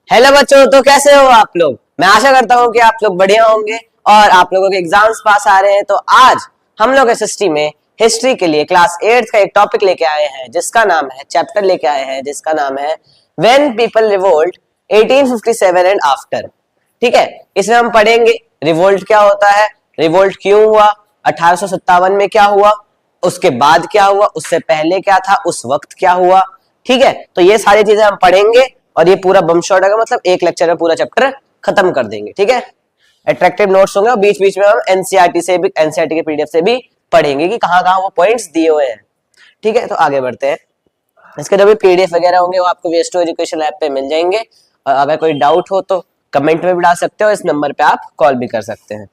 Hello बच्चों, तो कैसे हो आप लोग। मैं आशा करता हूँ कि आप लोग बढ़िया होंगे और आप लोगों के एग्जाम्स पास आ रहे हैं। तो आज हम लोग एसएसटी में हिस्ट्री के लिए क्लास 8 का एक टॉपिक लेके आए हैं जिसका नाम है चैप्टर लेके आए हैं जिसका नाम है when people revolt 1857 and after. ठीक है, इसमें हम पढ़ेंगे रिवोल्ट क्या होता है, रिवोल्ट क्यों हुआ, 1857 में क्या हुआ, उसके बाद क्या हुआ, उससे पहले क्या था, उस वक्त क्या हुआ। ठीक है, तो ये सारी चीजें हम पढ़ेंगे और ये पूरा बम शॉट होगा, मतलब एक लेक्चर में पूरा चैप्टर खत्म कर देंगे। ठीक है, अट्रैक्टिव नोट्स होंगे और बीच बीच में हम एनसीईआरटी के पीडीएफ से भी पढ़ेंगे कि कहाँ कहाँ वो पॉइंट्स दिए हुए हैं। ठीक है, तो आगे बढ़ते हैं। इसके जो भी पीडीएफ वगैरह होंगे वो आपको वेस्टो एजुकेशन ऐप पे मिल जाएंगे और अगर कोई डाउट हो तो कमेंट में भी डाल सकते हो, इस नंबर पे आप कॉल भी कर सकते हैं।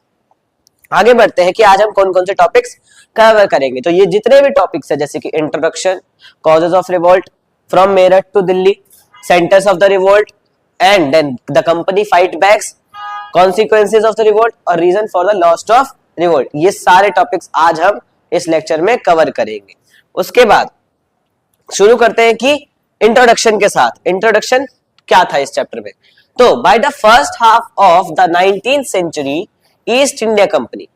आगे बढ़ते हैं कि आज हम कौन कौन से टॉपिक्स कवर करेंगे। तो ये जितने भी टॉपिक्स है जैसे कि introduction, causes of revolt, from Meerut to Delhi, centres of the revolt and then the company fight backs, consequences of the revolt और reason for the lost of revolt, ये सारे टॉपिक्स आज हम इस लेक्चर में कवर करेंगे। उसके बाद शुरू करते हैं कि इंट्रोडक्शन के साथ। इंट्रोडक्शन क्या था इस चैप्टर में। तो by the first half of the 19th century East India company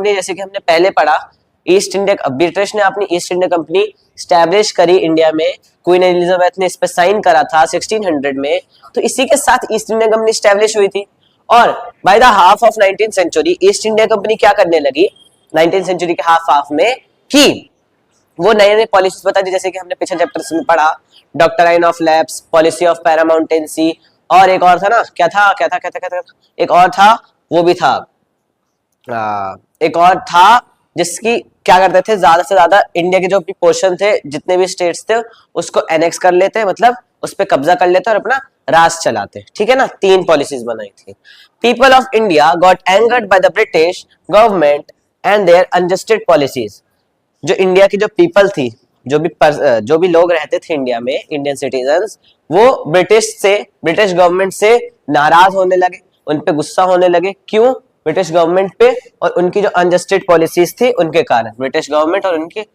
जैसे कि हमने पहले पढ़ा, ईस्ट इंडिया ब्रिटिश ने अपनी ईस्ट इंडिया कंपनी स्टैब्लिश करी इंडिया में, क्वीन एलिजाबेथ ने इस पे साइन करा था 1600 में, तो इसी के साथ ईस्ट इंडिया कंपनी स्टैब्लिश हुई थी। और by the half of 19th century East India company क्या करने लगी 19th सेंचुरी के हाफ में कि वो नए नए पॉलिसीज बता दी, जैसे कि हमने पिछले चैप्टर्स में पढ़ा, doctrine of lapse, policy of paramountcy, और एक और था ना, क्या था एक और था, वो भी था एक और था जिसकी क्या करते थे, ज्यादा से ज्यादा इंडिया के जो भी पोर्शन थे, जितने भी स्टेट्स थे, उसको एनेक्स कर लेते, मतलब उस पर कब्जा कर लेते और अपना राज चलाते। ठीक है ना, 3 पॉलिसीज बनाई थी। People of India got angered by the British government and their unjusted policies. जो इंडिया की जो पीपल थी, जो भी लोग रहते थे इंडिया में, इंडियन सिटीजन्स, वो ब्रिटिश गवर्नमेंट से नाराज होने लगे, उन पे गुस्सा होने लगे। क्यों? ब्रिटिश गवर्नमेंट पे और उनकी जो अनजस्टेड पॉलिसीज थी उनके कारण। ब्रिटिश गवर्नमेंट और उनके